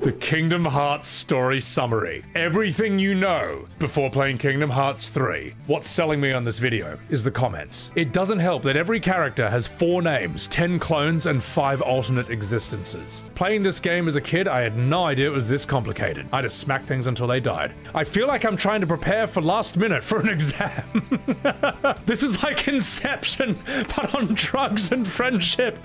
The Kingdom Hearts story summary. Everything you know before playing Kingdom Hearts 3. What's selling me on this video is the comments. It doesn't help that every character has 4 names, 10 clones, and 5 alternate existences. Playing this game as a kid, I had no idea it was this complicated. I just smacked things until they died. I feel like I'm trying to prepare for last minute for an exam. This is like Inception, but on drugs and friendship.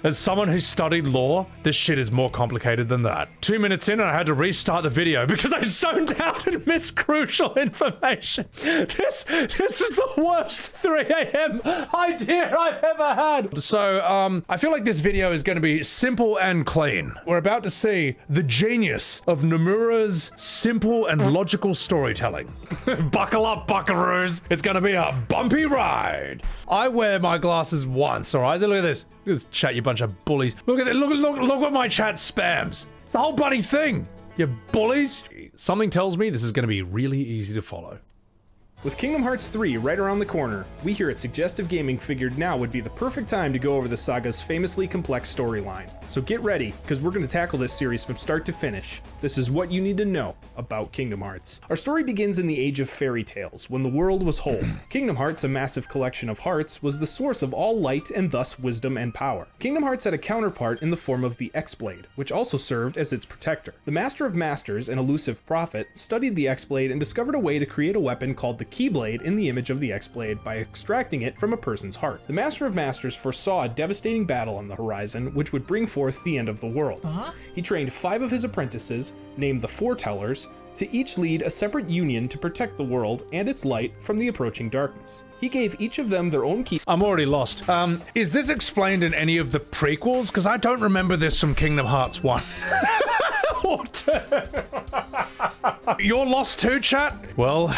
As someone who studied law, this shit is more complicated than that. 2 minutes in and I had to restart the video because I zoned out and missed crucial information. This is the worst 3 a.m. idea I've ever had. So, I feel like this video is going to be simple and clean. We're about to see the genius of Nomura's simple and logical storytelling. Buckle up, buckaroos. It's going to be a bumpy ride. I wear my glasses once, all right? So look at this. This chat, you bunch of bullies. Look at it. Look what my chat spams. It's the whole bloody thing. You bullies. Something tells me this is going to be really easy to follow. With Kingdom Hearts 3 right around the corner, we here at Suggestive Gaming figured now would be the perfect time to go over the saga's famously complex storyline. So get ready, because we're going to tackle this series from start to finish. This is what you need to know about Kingdom Hearts. Our story begins in the age of fairy tales, when the world was whole. Kingdom Hearts, a massive collection of hearts, was the source of all light and thus wisdom and power. Kingdom Hearts had a counterpart in the form of the X-Blade, which also served as its protector. The Master of Masters, an elusive prophet, studied the X-Blade and discovered a way to create a weapon called the keyblade in the image of the X-Blade by extracting it from a person's heart. The Master of Masters foresaw a devastating battle on the horizon, which would bring forth the end of the world. He trained 5 of his apprentices, named the Foretellers, to each lead a separate union to protect the world and its light from the approaching darkness. He gave each of them their own key. I'm already lost. Is this explained in any of the prequels? Because I don't remember this from Kingdom Hearts 1. Or 2. You're lost too, chat? Well,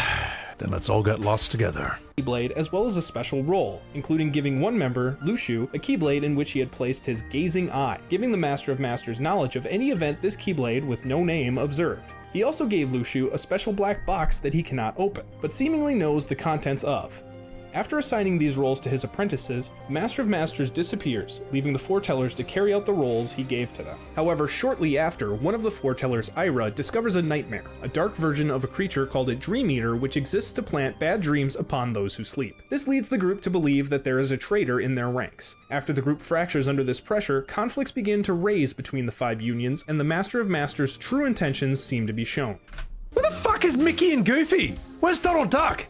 then let's all get lost together. Keyblade, as well as a special role, including giving one member, Luxu, a keyblade in which he had placed his gazing eye, giving the Master of Masters knowledge of any event this keyblade with no name observed. He also gave Luxu a special black box that he cannot open, but seemingly knows the contents of. After assigning these roles to his apprentices, the Master of Masters disappears, leaving the Foretellers to carry out the roles he gave to them. However, shortly after, one of the Foretellers, Ira, discovers a nightmare, a dark version of a creature called a Dream Eater which exists to plant bad dreams upon those who sleep. This leads the group to believe that there is a traitor in their ranks. After the group fractures under this pressure, conflicts begin to raise between the 5 unions, and the Master of Masters' true intentions seem to be shown. Where the fuck is Mickey and Goofy? Where's Donald Duck?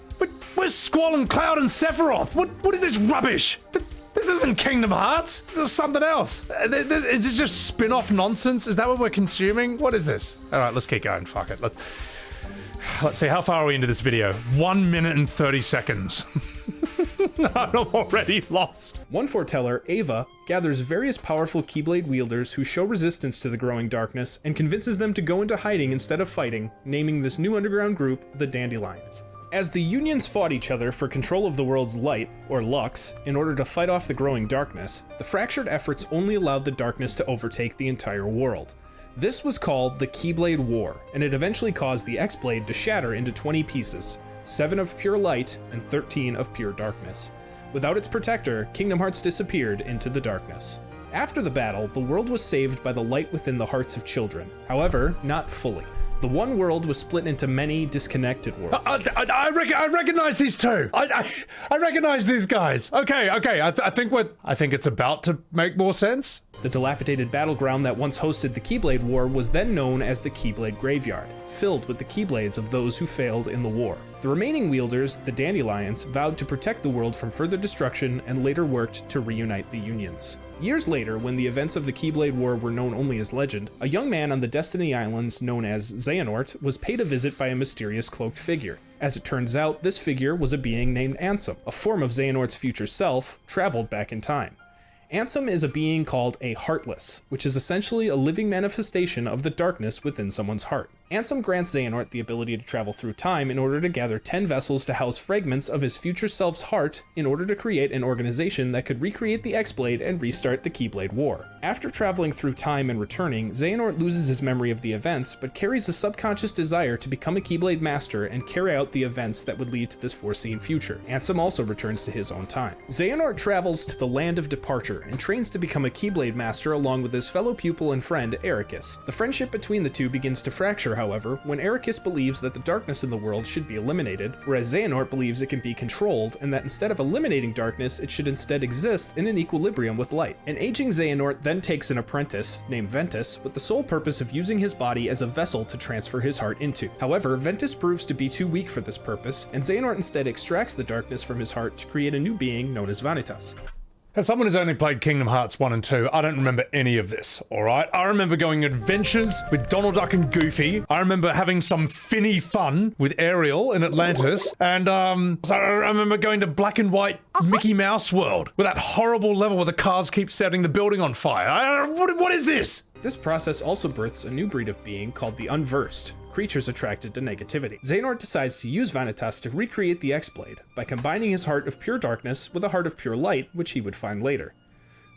Where's Squall and Cloud and Sephiroth? What is this rubbish? This isn't Kingdom Hearts. This is something else. Is this just spin-off nonsense? Is that what we're consuming? What is this? All right, let's keep going. Fuck it. Let's see. How far are we into this video? 1 minute and 30 seconds. I'm already lost. One Foreteller, Ava, gathers various powerful Keyblade wielders who show resistance to the growing darkness and convinces them to go into hiding instead of fighting, naming this new underground group the Dandelions. As the unions fought each other for control of the world's light, or Lux, in order to fight off the growing darkness, the fractured efforts only allowed the darkness to overtake the entire world. This was called the Keyblade War, and it eventually caused the X-Blade to shatter into 20 pieces, 7 of pure light and 13 of pure darkness. Without its protector, Kingdom Hearts disappeared into the darkness. After the battle, the world was saved by the light within the hearts of children. However, not fully. The one world was split into many disconnected worlds. I recognize these two. I recognize these guys. Okay. I think it's about to make more sense. The dilapidated battleground that once hosted the Keyblade War was then known as the Keyblade Graveyard, filled with the Keyblades of those who failed in the war. The remaining wielders, the Dandelions, vowed to protect the world from further destruction and later worked to reunite the unions. Years later, when the events of the Keyblade War were known only as legend, a young man on the Destiny Islands known as Xehanort was paid a visit by a mysterious cloaked figure. As it turns out, this figure was a being named Ansem, a form of Xehanort's future self, traveled back in time. Ansem is a being called a Heartless, which is essentially a living manifestation of the darkness within someone's heart. Ansem grants Xehanort the ability to travel through time in order to gather 10 vessels to house fragments of his future self's heart in order to create an organization that could recreate the X-Blade and restart the Keyblade War. After traveling through time and returning, Xehanort loses his memory of the events, but carries a subconscious desire to become a Keyblade Master and carry out the events that would lead to this foreseen future. Ansem also returns to his own time. Xehanort travels to the Land of Departure and trains to become a Keyblade Master along with his fellow pupil and friend, Ericus. The friendship between the two begins to fracture, however, when Ericus believes that the darkness in the world should be eliminated, whereas Xehanort believes it can be controlled, and that instead of eliminating darkness, it should instead exist in an equilibrium with light. An aging Xehanort then takes an apprentice, named Ventus, with the sole purpose of using his body as a vessel to transfer his heart into. However, Ventus proves to be too weak for this purpose, and Xehanort instead extracts the darkness from his heart to create a new being known as Vanitas. As someone who's only played Kingdom Hearts 1 and 2, I don't remember any of this, alright? I remember going adventures with Donald Duck and Goofy. I remember having some finny fun with Ariel in Atlantis. And, so I remember going to black and white Mickey Mouse World with that horrible level where the cars keep setting the building on fire. What is this? This process also births a new breed of being called the Unversed, creatures attracted to negativity. Xehanort decides to use Vanitas to recreate the X-Blade by combining his heart of pure darkness with a heart of pure light, which he would find later.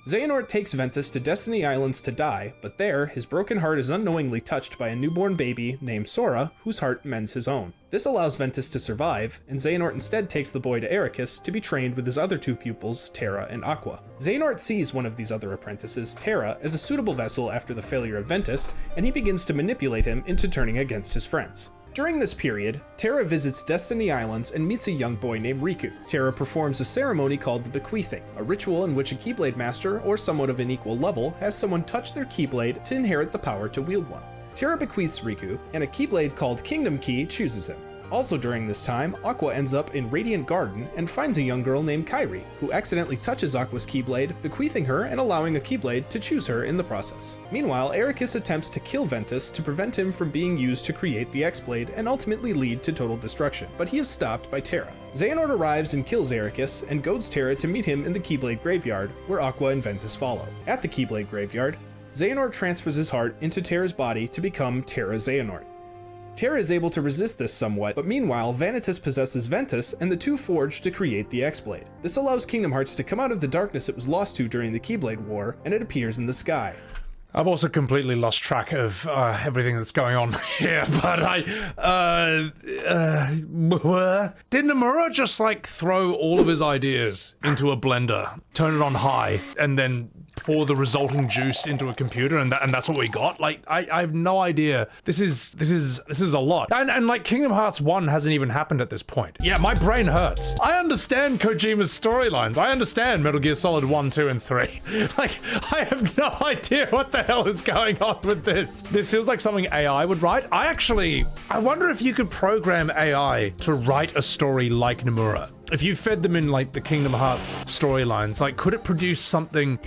Xehanort takes Ventus to Destiny Islands to die, but there, his broken heart is unknowingly touched by a newborn baby named Sora, whose heart mends his own. This allows Ventus to survive, and Xehanort instead takes the boy to Ericus to be trained with his other two pupils, Terra and Aqua. Xehanort sees one of these other apprentices, Terra, as a suitable vessel after the failure of Ventus, and he begins to manipulate him into turning against his friends. During this period, Terra visits Destiny Islands and meets a young boy named Riku. Terra performs a ceremony called the Bequeathing, a ritual in which a Keyblade Master, or someone of an equal level, has someone touch their Keyblade to inherit the power to wield one. Terra bequeaths Riku, and a Keyblade called Kingdom Key chooses him. Also during this time, Aqua ends up in Radiant Garden and finds a young girl named Kairi, who accidentally touches Aqua's Keyblade, bequeathing her and allowing a Keyblade to choose her in the process. Meanwhile, Ericus attempts to kill Ventus to prevent him from being used to create the X-Blade and ultimately lead to total destruction, but he is stopped by Terra. Xehanort arrives and kills Ericus and goads Terra to meet him in the Keyblade Graveyard, where Aqua and Ventus follow. At the Keyblade Graveyard, Xehanort transfers his heart into Terra's body to become Terra Xehanort. Terra is able to resist this somewhat, but meanwhile, Vanitas possesses Ventus, and the two forge to create the X-Blade. This allows Kingdom Hearts to come out of the darkness it was lost to during the Keyblade War, and it appears in the sky. I've also completely lost track of everything that's going on here, but did Nomura just like throw all of his ideas into a blender, turn it on high, and then pour the resulting juice into a computer, and that's what we got? Like, I have no idea. This is a lot. And like Kingdom Hearts 1 hasn't even happened at this point. Yeah, my brain hurts. I understand Kojima's storylines. I understand Metal Gear Solid 1, 2, and 3. Like, I have no idea what the hell is going on with this. This feels like something AI would write. I wonder if you could program AI to write a story like Nomura. If you fed them in like the Kingdom Hearts storylines, like could it produce something?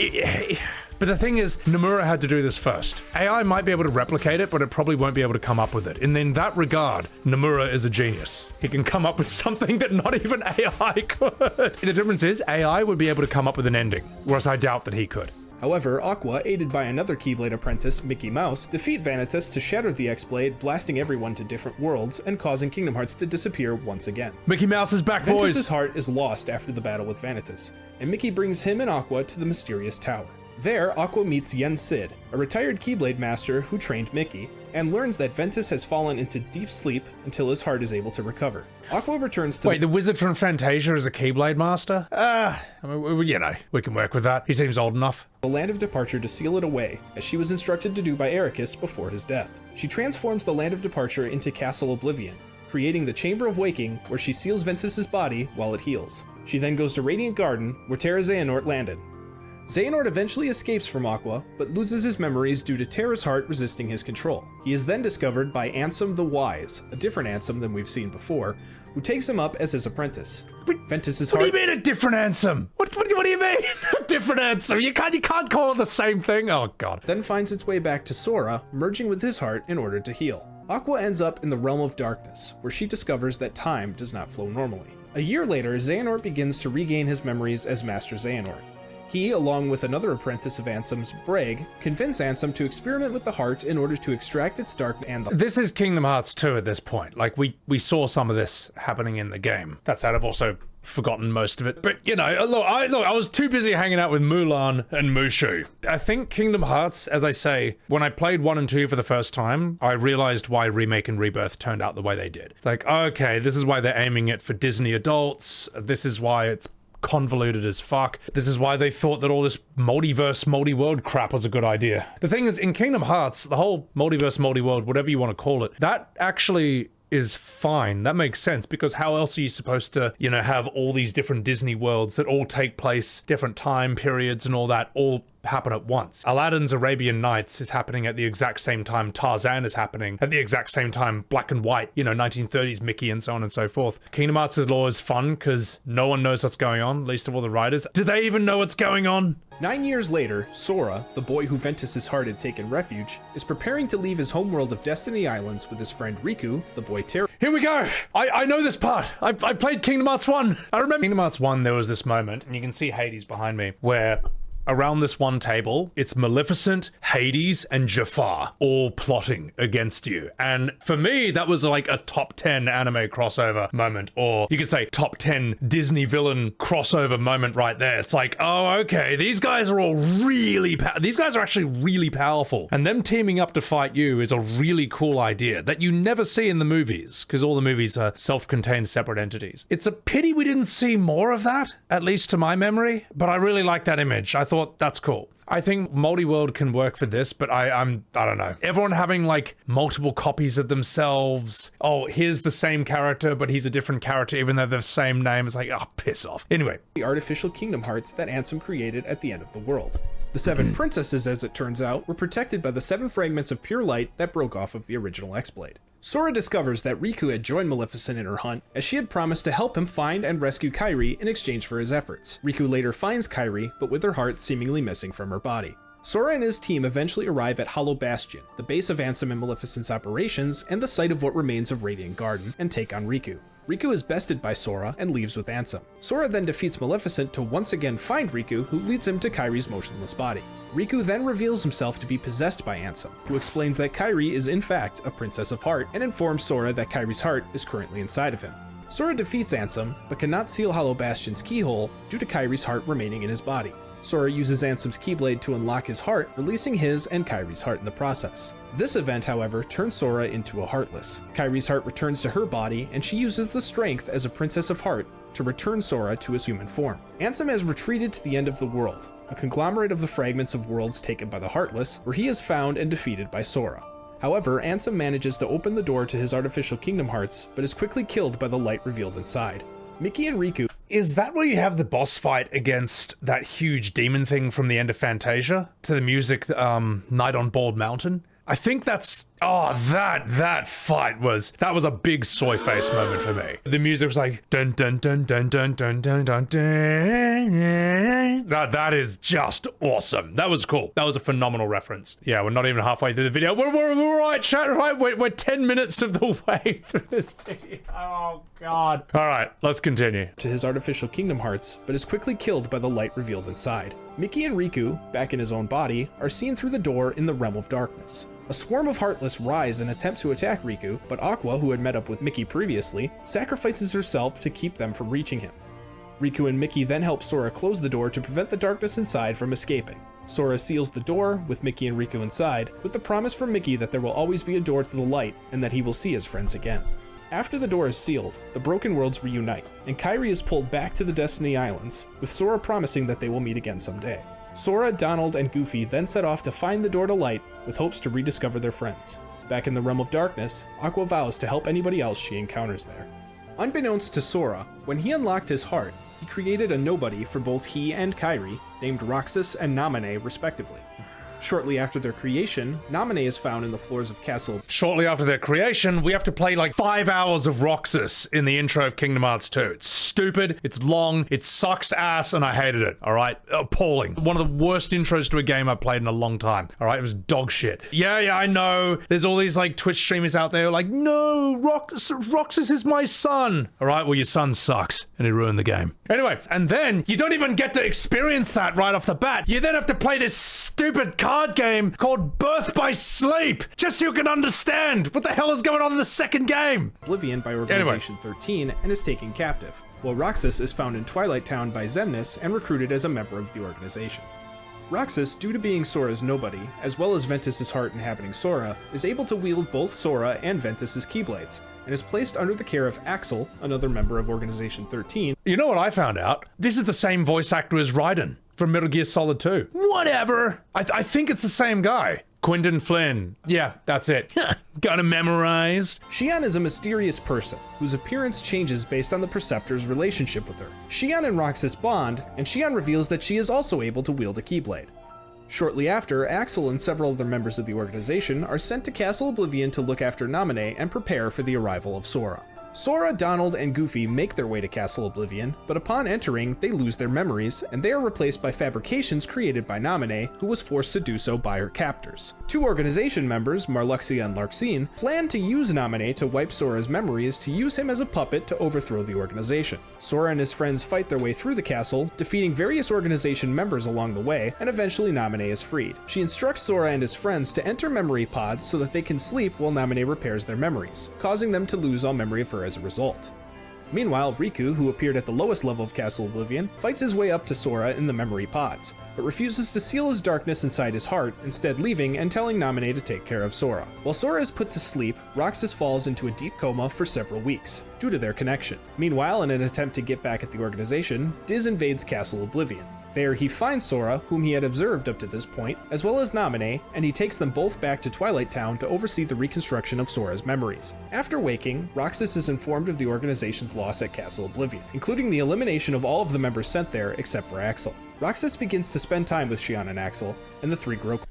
But the thing is, Nomura had to do this first. AI might be able to replicate it, but it probably won't be able to come up with it. And in that regard, Nomura is a genius. He can come up with something that not even AI could. The difference is, AI would be able to come up with an ending, whereas I doubt that he could. However, Aqua, aided by another Keyblade apprentice, Mickey Mouse, defeat Vanitas to shatter the X-Blade, blasting everyone to different worlds and causing Kingdom Hearts to disappear once again. Mickey Mouse is back, boys! Ventus's heart is lost after the battle with Vanitas, and Mickey brings him and Aqua to the mysterious tower. There, Aqua meets Yen Sid, a retired Keyblade master who trained Mickey, and learns that Ventus has fallen into deep sleep until his heart is able to recover. Aqua returns to— Wait, the wizard from Fantasia is a Keyblade master? I mean, you know, we can work with that. He seems old enough. The Land of Departure to seal it away, as she was instructed to do by Ericus before his death. She transforms the Land of Departure into Castle Oblivion, creating the Chamber of Waking, where she seals Ventus's body while it heals. She then goes to Radiant Garden, where Terra Xehanort landed. Xehanort eventually escapes from Aqua, but loses his memories due to Terra's heart resisting his control. He is then discovered by Ansem the Wise, a different Ansem than we've seen before, who takes him up as his apprentice. Ventus's heart— What do you mean a different Ansem? What do you mean? A different Ansem? You can't call it the same thing? Oh god. Then finds its way back to Sora, merging with his heart in order to heal. Aqua ends up in the Realm of Darkness, where she discovers that time does not flow normally. A year later, Xehanort begins to regain his memories as Master Xehanort. He, along with another apprentice of Ansem's, Breg, convince Ansem to experiment with the heart in order to extract its dark and the... This is Kingdom Hearts 2 at this point. Like, we saw some of this happening in the game. That said, I've also forgotten most of it. But, you know, look, I was too busy hanging out with Mulan and Mushu. I think Kingdom Hearts, as I say, when I played 1 and 2 for the first time, I realized why Remake and Rebirth turned out the way they did. It's like, okay, this is why they're aiming it for Disney adults. This is why it's convoluted as fuck. This is why they thought that all this multiverse, multi-world crap was a good idea. The thing is, in Kingdom Hearts, the whole multiverse, multi-world, whatever you want to call it, that actually is fine. That makes sense, because how else are you supposed to, you know, have all these different Disney worlds that all take place, different time periods and all that, all happen at once? Aladdin's Arabian Nights is happening at the exact same time Tarzan is happening, at the exact same time Black and White, you know, 1930s Mickey and so on and so forth. Kingdom Hearts' law is fun because no one knows what's going on, least of all the writers. Do they even know what's going on? 9 years later, Sora, the boy who Ventus's heart had taken refuge, is preparing to leave his homeworld of Destiny Islands with his friend Riku, the boy Terry. Here we go! I know this part! I played Kingdom Hearts 1! I remember Kingdom Hearts 1, there was this moment, and you can see Hades behind me, where around this one table, it's Maleficent, Hades, and Jafar all plotting against you. And for me, that was like a top 10 anime crossover moment, or you could say top 10 Disney villain crossover moment right there. It's like, oh, okay, these guys are all really, these guys are actually really powerful. And them teaming up to fight you is a really cool idea that you never see in the movies, because all the movies are self-contained separate entities. It's a pity we didn't see more of that, at least to my memory, but I really like that image. I thought that's cool. I think multi-world can work for this, but I don't know. Everyone having like multiple copies of themselves. Oh, here's the same character, but he's a different character even though they're the same name. It's like, oh, piss off. Anyway. The artificial Kingdom Hearts that Ansem created at the end of the world. The 7 princesses, as it turns out, were protected by the 7 fragments of pure light that broke off of the original X-Blade. Sora discovers that Riku had joined Maleficent in her hunt, as she had promised to help him find and rescue Kairi in exchange for his efforts. Riku later finds Kairi, but with her heart seemingly missing from her body. Sora and his team eventually arrive at Hollow Bastion, the base of Ansem and Maleficent's operations and the site of what remains of Radiant Garden, and take on Riku. Riku is bested by Sora and leaves with Ansem. Sora then defeats Maleficent to once again find Riku, who leads him to Kairi's motionless body. Riku then reveals himself to be possessed by Ansem, who explains that Kairi is in fact a Princess of Heart and informs Sora that Kairi's heart is currently inside of him. Sora defeats Ansem, but cannot seal Hollow Bastion's keyhole due to Kairi's heart remaining in his body. Sora uses Ansem's keyblade to unlock his heart, releasing his and Kairi's heart in the process. This event, however, turns Sora into a Heartless. Kairi's heart returns to her body, and she uses the strength as a Princess of Heart to return Sora to his human form. Ansem has retreated to the end of the world, a conglomerate of the fragments of worlds taken by the Heartless, where he is found and defeated by Sora. However, Ansem manages to open the door to his artificial Kingdom Hearts, but is quickly killed by the light revealed inside. Mickey and Riku... Is that where you have the boss fight against that huge demon thing from the end of Fantasia? To the music, Night on Bald Mountain? I think that's... Oh, that fight was a big soy face moment for me. The music was like dun dun dun dun dun dun dun dun dun. That is just awesome. That was cool. That was a phenomenal reference. Yeah, we're not even halfway through the video. We're right, chat. Right, we're 10 minminutes of the way through this video. Oh God. All right, let's continue. To his artificial Kingdom Hearts, but is quickly killed by the light revealed inside. Mickey and Riku, back in his own body, are seen through the door in the Realm of Darkness. A swarm of Heartless rise and attempt to attack Riku, but Aqua, who had met up with Mickey previously, sacrifices herself to keep them from reaching him. Riku and Mickey then help Sora close the door to prevent the darkness inside from escaping. Sora seals the door, with Mickey and Riku inside, with the promise from Mickey that there will always be a door to the light and that he will see his friends again. After the door is sealed, the broken worlds reunite, and Kairi is pulled back to the Destiny Islands, with Sora promising that they will meet again someday. Sora, Donald, and Goofy then set off to find the door to light, with hopes to rediscover their friends. Back in the Realm of Darkness, Aqua vows to help anybody else she encounters there. Unbeknownst to Sora, when he unlocked his heart, he created a nobody for both he and Kairi, named Roxas and Naminé respectively. Shortly after their creation, Naminé is found in the floors of Castle. Shortly after their creation, we have to play like 5 hours of Roxas in the intro of Kingdom Hearts 2. It's stupid, it's long, it sucks ass, and I hated it, alright? Appalling. One of the worst intros to a game I've played in a long time, alright? It was dog shit. Yeah, I know. There's all these like Twitch streamers out there like, no, Roxas is my son. Alright, well your son sucks, and he ruined the game. Anyway, and then you don't even get to experience that right off the bat. You then have to play this stupid card game called Birth by Sleep, just so you can understand what the hell is going on in the second game. Oblivion by Organization 13 and is taken captive, while Roxas is found in Twilight Town by Xemnas and recruited as a member of the organization. Roxas, due to being Sora's nobody, as well as Ventus's heart inhabiting Sora, is able to wield both Sora and Ventus's keyblades, and is placed under the care of Axel, another member of Organization 13. You know what I found out? This is the same voice actor as Raiden from Metal Gear Solid 2. Whatever. I think it's the same guy. Quentin Flynn. Yeah, that's it. Got him memorized. Xian is a mysterious person, whose appearance changes based on the Preceptor's relationship with her. Xian and Roxas bond, and Xian reveals that she is also able to wield a keyblade. Shortly after, Axel and several other members of the organization are sent to Castle Oblivion to look after Naminé and prepare for the arrival of Sora. Sora, Donald, and Goofy make their way to Castle Oblivion, but upon entering, they lose their memories, and they are replaced by fabrications created by Naminé, who was forced to do so by her captors. 2 organization members, Marluxia and Larxene, plan to use Naminé to wipe Sora's memories to use him as a puppet to overthrow the organization. Sora and his friends fight their way through the castle, defeating various organization members along the way, and eventually Naminé is freed. She instructs Sora and his friends to enter memory pods so that they can sleep while Naminé repairs their memories, causing them to lose all memory of her as a result. Meanwhile, Riku, who appeared at the lowest level of Castle Oblivion, fights his way up to Sora in the memory pods, but refuses to seal his darkness inside his heart, instead leaving and telling Naminé to take care of Sora. While Sora is put to sleep, Roxas falls into a deep coma for several weeks, due to their connection. Meanwhile, in an attempt to get back at the organization, Diz invades Castle Oblivion. There, he finds Sora, whom he had observed up to this point, as well as Naminé, and he takes them both back to Twilight Town to oversee the reconstruction of Sora's memories. After waking, Roxas is informed of the organization's loss at Castle Oblivion, including the elimination of all of the members sent there except for Axel. Roxas begins to spend time with Xian and Axel, and the 3 grow close.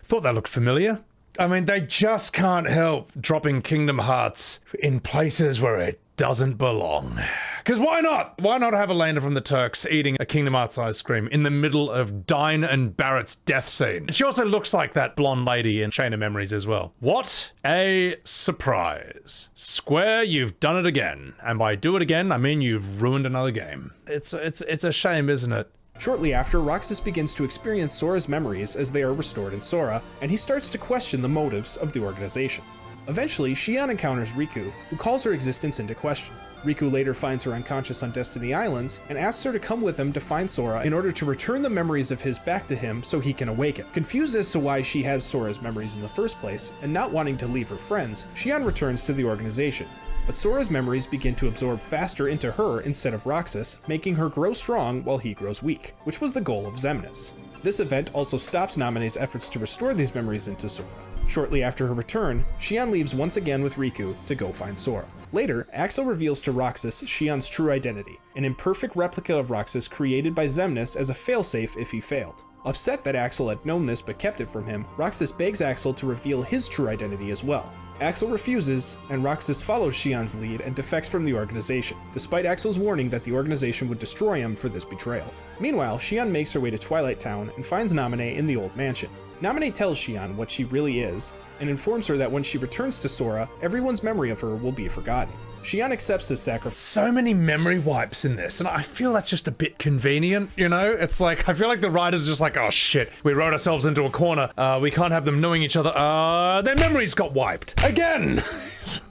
Thought that looked familiar. I mean, they just can't help dropping Kingdom Hearts in places where it doesn't belong. Because why not? Why not have Elena from the Turks eating a Kingdom Hearts ice cream in the middle of Dine and Barrett's death scene? She also looks like that blonde lady in Chain of Memories as well. What a surprise. Square, you've done it again. And by do it again, I mean you've ruined another game. It's a shame, isn't it? Shortly after, Roxas begins to experience Sora's memories as they are restored in Sora, and he starts to question the motives of the organization. Eventually, Xian encounters Riku, who calls her existence into question. Riku later finds her unconscious on Destiny Islands, and asks her to come with him to find Sora in order to return the memories of his back to him so he can awaken. Confused as to why she has Sora's memories in the first place, and not wanting to leave her friends, Xian returns to the organization. But Sora's memories begin to absorb faster into her instead of Roxas, making her grow strong while he grows weak, which was the goal of Xemnas. This event also stops Naminé's efforts to restore these memories into Sora. Shortly after her return, Xian leaves once again with Riku to go find Sora. Later, Axel reveals to Roxas Xian's true identity, an imperfect replica of Roxas created by Xemnas as a failsafe if he failed. Upset that Axel had known this but kept it from him, Roxas begs Axel to reveal his true identity as well. Axel refuses, and Roxas follows Xian's lead and defects from the organization, despite Axel's warning that the organization would destroy him for this betrayal. Meanwhile, Xian makes her way to Twilight Town and finds Naminé in the old mansion. Naminé tells Xian what she really is, and informs her that when she returns to Sora, everyone's memory of her will be forgotten. Xian accepts this sacrifice. So many memory wipes in this, and I feel that's just a bit convenient, you know? It's like, I feel like the writer's just like, oh shit, we wrote ourselves into a corner, we can't have them knowing each other, their memories got wiped. Again!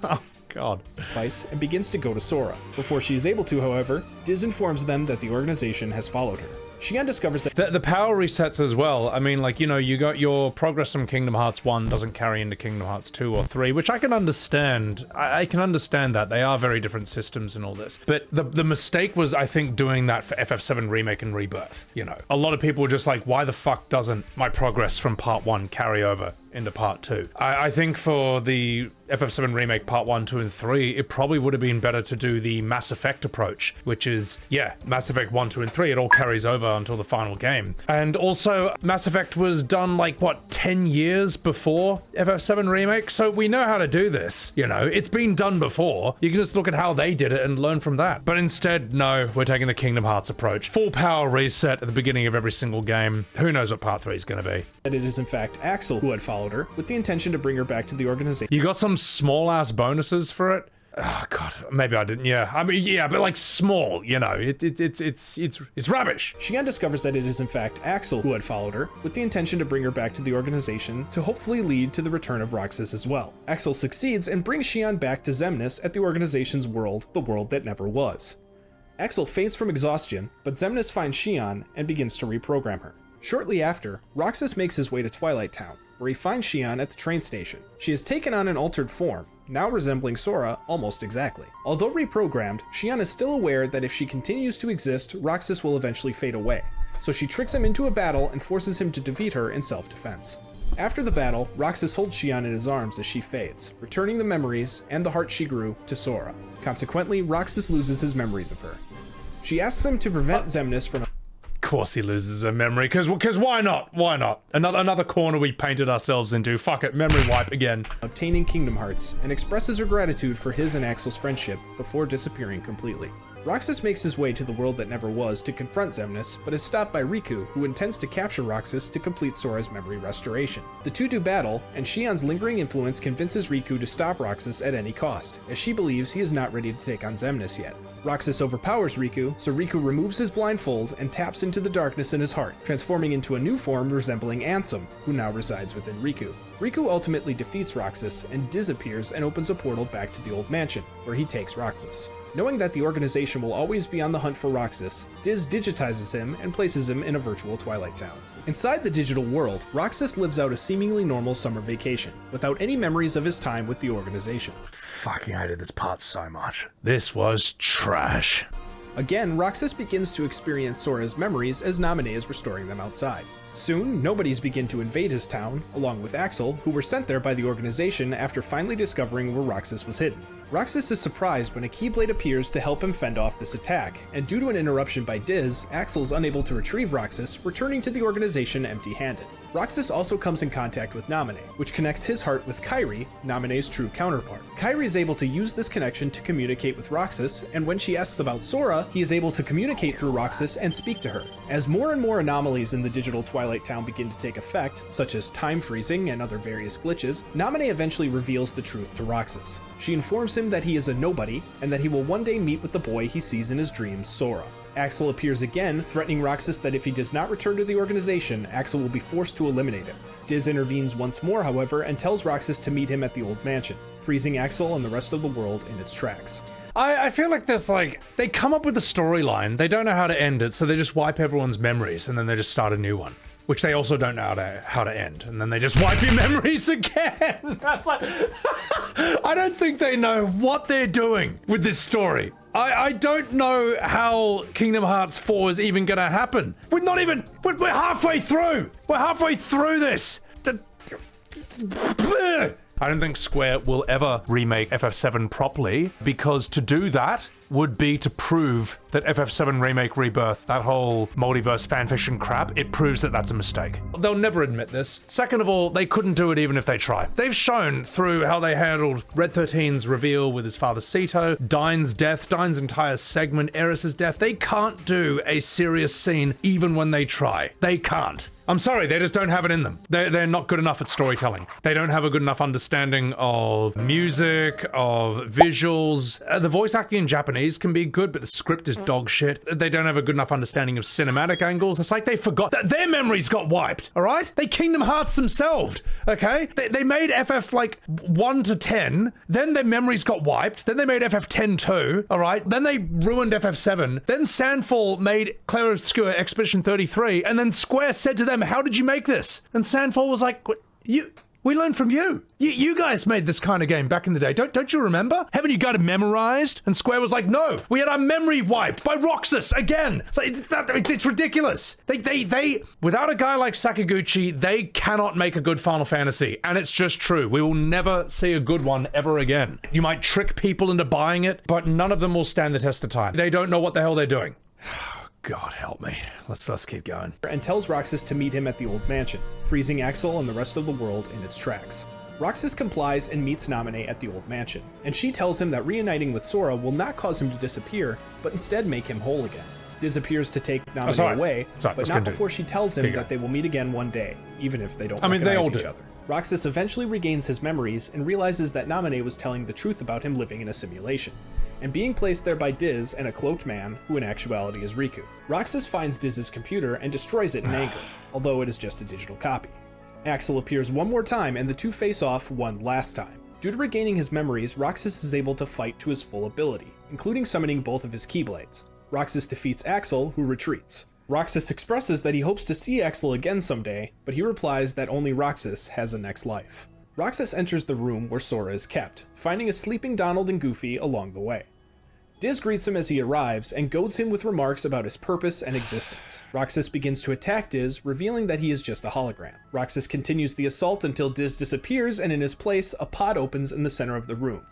Oh god. And begins to go to Sora. Before she is able to, however, Diz informs them that the organization has followed her. Xian discovers that the power resets as well. I mean, like, you know, you got your progress from Kingdom Hearts 1 doesn't carry into Kingdom Hearts 2 or 3, which I can understand. I can understand that. They are very different systems and all this. But the mistake was, I think, doing that for FF7 Remake and Rebirth, you know. A lot of people were just like, why the fuck doesn't my progress from Part 1 carry over into part 2. I think for the FF7 Remake Part 1, 2, and 3, it probably would have been better to do the Mass Effect approach, which is, yeah, Mass Effect 1, 2, and 3, it all carries over until the final game. And also, Mass Effect was done, like, what, 10 years before FF7 Remake? So we know how to do this, you know? It's been done before. You can just look at how they did it and learn from that. But instead, no, we're taking the Kingdom Hearts approach. Full power reset at the beginning of every single game. Who knows what Part 3 is going to be? That it is, in fact, Axel who had followed her, with the intention to bring her back to the organization. You got some small ass bonuses for it. Oh god, maybe I didn't. Yeah, I mean, yeah, but like small, you know, it's rubbish. Xian discovers that it is in fact Axel who had followed her, with the intention to bring her back to the organization to hopefully lead to the return of Roxas as well. Axel succeeds and brings Xian back to Xemnas at the organization's world, the world that never was. Axel faints from exhaustion, but Xemnas finds Xian and begins to reprogram her. Shortly after, Roxas makes his way to Twilight Town, where he finds Xian at the train station. She has taken on an altered form, now resembling Sora almost exactly. Although reprogrammed, Xian is still aware that if she continues to exist, Roxas will eventually fade away, so she tricks him into a battle and forces him to defeat her in self-defense. After the battle, Roxas holds Xian in his arms as she fades, returning the memories and the heart she grew to Sora. Consequently, Roxas loses his memories of her. She asks him to prevent Xemnas from... Of course he loses a memory, because why not? Why not? Another corner we painted ourselves into. Fuck it, memory wipe again. Obtaining Kingdom Hearts, and expresses her gratitude for his and Axel's friendship before disappearing completely. Roxas makes his way to the world that never was to confront Xemnas, but is stopped by Riku, who intends to capture Roxas to complete Sora's memory restoration. The two do battle, and Xian's lingering influence convinces Riku to stop Roxas at any cost, as she believes he is not ready to take on Xemnas yet. Roxas overpowers Riku, so Riku removes his blindfold and taps into the darkness in his heart, transforming into a new form resembling Ansem, who now resides within Riku. Riku ultimately defeats Roxas and disappears and opens a portal back to the old mansion, where he takes Roxas. Knowing that the organization will always be on the hunt for Roxas, Diz digitizes him and places him in a virtual Twilight Town. Inside the digital world, Roxas lives out a seemingly normal summer vacation, without any memories of his time with the organization. Fucking hated this part so much. This was trash. Again, Roxas begins to experience Sora's memories as Naminé is restoring them outside. Soon, nobodies begin to invade his town, along with Axel, who were sent there by the organization after finally discovering where Roxas was hidden. Roxas is surprised when a keyblade appears to help him fend off this attack, and due to an interruption by Diz, Axel is unable to retrieve Roxas, returning to the organization empty-handed. Roxas also comes in contact with Naminé, which connects his heart with Kairi, Naminé's true counterpart. Kairi is able to use this connection to communicate with Roxas, and when she asks about Sora, he is able to communicate through Roxas and speak to her. As more and more anomalies in the digital Twilight Town begin to take effect, such as time freezing and other various glitches, Naminé eventually reveals the truth to Roxas. She informs him that he is a nobody, and that he will one day meet with the boy he sees in his dreams, Sora. Axel appears again, threatening Roxas that if he does not return to the organization, Axel will be forced to eliminate him. Diz intervenes once more, however, and tells Roxas to meet him at the old mansion, freezing Axel and the rest of the world in its tracks. I feel like there's like, they come up with a storyline, they don't know how to end it, so they just wipe everyone's memories and then they just start a new one. Which they also don't know how to end, and then they just wipe your memories again. That's like, I don't think they know what they're doing with this story. I don't know how Kingdom Hearts 4 is even gonna happen. We're halfway through. We're halfway through this. I don't think Square will ever remake FF7 properly, because to do that would be to prove that FF7 Remake Rebirth, that whole multiverse fanfiction crap, it proves that that's a mistake. They'll never admit this. Second of all, they couldn't do it even if they try. They've shown through how they handled Red 13's reveal with his father Sito, Dine's death, Dine's entire segment, Eris's death. They can't do a serious scene even when they try. They can't. I'm sorry, they just don't have it in them. They're not good enough at storytelling. They don't have a good enough understanding of music, of visuals. The voice acting in Japanese can be good, but the script is dog shit. They don't have a good enough understanding of cinematic angles. It's like they forgot that their memories got wiped, all right? They Kingdom Hearts themselves, okay? They made FF like 1 to 10, then their memories got wiped, then they made FF10 too, all right? Then they ruined FF7, then Sandfall made Clair Obscur Expedition 33, and then Square said to them, how did you make this? And Sandfall was like, what? We learned from you. You guys made this kind of game back in the day. Don't you remember? Haven't you got it memorized? And Square was like, no, we had our memory wiped by Roxas again. So it's ridiculous. They without a guy like Sakaguchi, they cannot make a good Final Fantasy. And it's just true. We will never see a good one ever again. You might trick people into buying it, but none of them will stand the test of time. They don't know what the hell they're doing. God help me. Let's keep going. And tells Roxas to meet him at the old mansion, freezing Axel and the rest of the world in its tracks. Roxas complies and meets Namine at the old mansion, and she tells him that reuniting with Sora will not cause him to disappear, but instead make him whole again. Diz appears to take Namine away, but not before she tells him that they will meet again one day, even if they don't recognize each other. Roxas eventually regains his memories and realizes that Namine was telling the truth about him living in a simulation, and being placed there by Diz and a cloaked man, who in actuality is Riku. Roxas finds Diz's computer and destroys it in anger, although it is just a digital copy. Axel appears one more time and the two face off one last time. Due to regaining his memories, Roxas is able to fight to his full ability, including summoning both of his keyblades. Roxas defeats Axel, who retreats. Roxas expresses that he hopes to see Axel again someday, but he replies that only Roxas has a next life. Roxas enters the room where Sora is kept, finding a sleeping Donald and Goofy along the way. Diz greets him as he arrives and goads him with remarks about his purpose and existence. Roxas begins to attack Diz, revealing that he is just a hologram. Roxas continues the assault until Diz disappears, and in his place, a pod opens in the center of the room.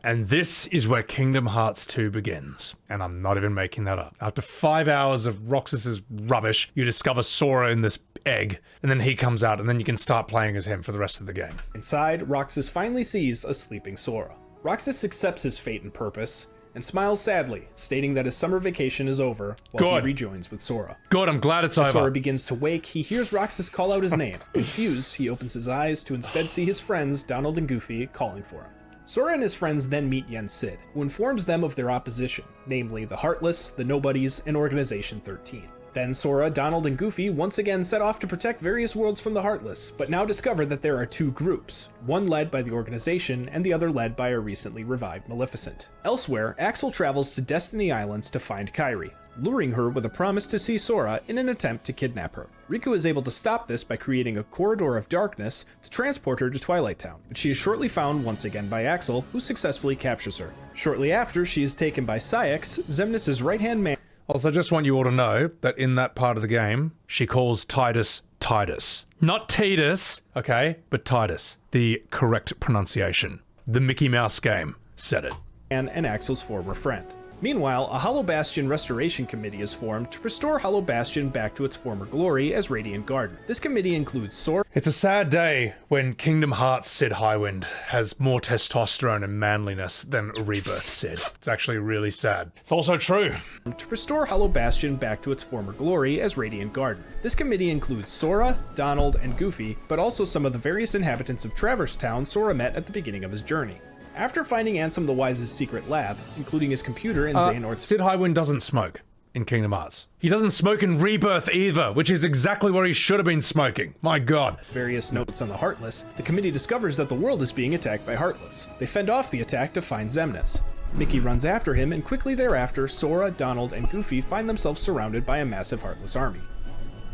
And this is where Kingdom Hearts 2 begins. And I'm not even making that up. After 5 hours of Roxas's rubbish, you discover Sora in this egg, and then he comes out, and then you can start playing as him for the rest of the game. Inside, Roxas finally sees a sleeping Sora. Roxas accepts his fate and purpose, and smiles sadly, stating that his summer vacation is over while he rejoins with Sora. Good, I'm glad it's over. As Sora begins to wake, he hears Roxas call out his name. Confused, he opens his eyes to instead see his friends, Donald and Goofy, calling for him. Sora and his friends then meet Yen Sid, who informs them of their opposition, namely the Heartless, the Nobodies, and Organization 13. Then Sora, Donald, and Goofy once again set off to protect various worlds from the Heartless, but now discover that there are two groups, one led by the Organization and the other led by a recently revived Maleficent. Elsewhere, Axel travels to Destiny Islands to find Kairi, luring her with a promise to see Sora in an attempt to kidnap her. Riku is able to stop this by creating a corridor of darkness to transport her to Twilight Town, but she is shortly found once again by Axel, who successfully captures her. Shortly after, she is taken by Saïx, Xemnas' right-hand man. Also, I just want you all to know that in that part of the game, she calls Titus Titus. Not Titus, okay, but Titus. The correct pronunciation. The Mickey Mouse game said it. And Axel's former friend. Meanwhile, a Hollow Bastion restoration committee is formed to restore Hollow Bastion back to its former glory as Radiant Garden. This committee includes Sora. It's a sad day when Kingdom Hearts Sid Highwind has more testosterone and manliness than Rebirth Sid. It's actually really sad. It's also true. To restore Hollow Bastion back to its former glory as Radiant Garden. This committee includes Sora, Donald, and Goofy, but also some of the various inhabitants of Traverse Town Sora met at the beginning of his journey. After finding Ansem the Wise's secret lab, including his computer and Xehanort's... Sid Highwind doesn't smoke in Kingdom Hearts. He doesn't smoke in Rebirth either, which is exactly where he should have been smoking. My god. Various notes on the Heartless, the committee discovers that the world is being attacked by Heartless. They fend off the attack to find Xemnas. Mickey runs after him, and quickly thereafter, Sora, Donald, and Goofy find themselves surrounded by a massive Heartless army.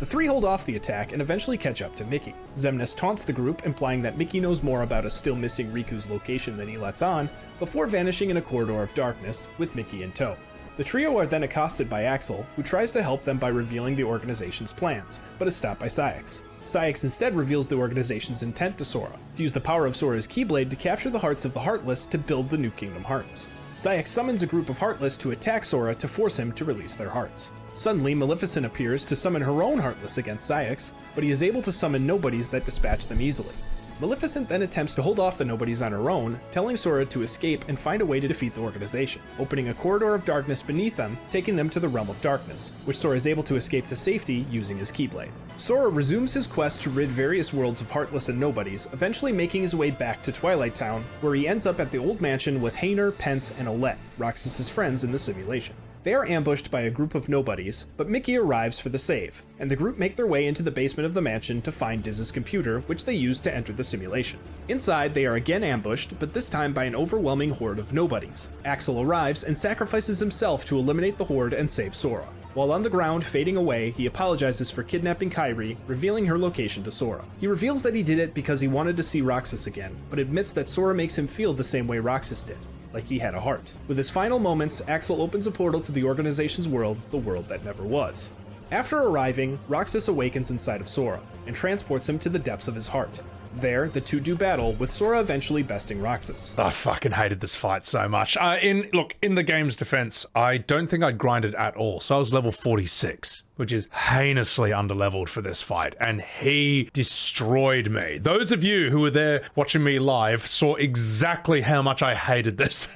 The three hold off the attack and eventually catch up to Mickey. Xemnas taunts the group, implying that Mickey knows more about a still missing Riku's location than he lets on, before vanishing in a corridor of darkness, with Mickey in tow. The trio are then accosted by Axel, who tries to help them by revealing the organization's plans, but is stopped by Saïx. Saïx instead reveals the organization's intent to Sora, to use the power of Sora's Keyblade to capture the hearts of the Heartless to build the new Kingdom Hearts. Saïx summons a group of Heartless to attack Sora to force him to release their hearts. Suddenly, Maleficent appears to summon her own Heartless against Saïx, but he is able to summon Nobodies that dispatch them easily. Maleficent then attempts to hold off the Nobodies on her own, telling Sora to escape and find a way to defeat the organization, opening a corridor of darkness beneath them, taking them to the Realm of Darkness, which Sora is able to escape to safety using his Keyblade. Sora resumes his quest to rid various worlds of Heartless and Nobodies, eventually making his way back to Twilight Town, where he ends up at the old mansion with Xehanort, Pence, and Olette, Roxas' friends in the simulation. They are ambushed by a group of Nobodies, but Mickey arrives for the save, and the group make their way into the basement of the mansion to find Diz's computer, which they use to enter the simulation. Inside, they are again ambushed, but this time by an overwhelming horde of Nobodies. Axel arrives and sacrifices himself to eliminate the horde and save Sora. While on the ground, fading away, he apologizes for kidnapping Kairi, revealing her location to Sora. He reveals that he did it because he wanted to see Roxas again, but admits that Sora makes him feel the same way Roxas did, like he had a heart. With his final moments, Axel opens a portal to the organization's world, the world that never was. After arriving, Roxas awakens inside of Sora, and transports him to the depths of his heart. There, the two do battle, with Sora eventually besting Roxas. I fucking hated this fight so much. In the game's defense, I don't think I'd grinded at all, so I was level 46, which is heinously underleveled for this fight, and he destroyed me. Those of you who were there watching me live saw exactly how much I hated this.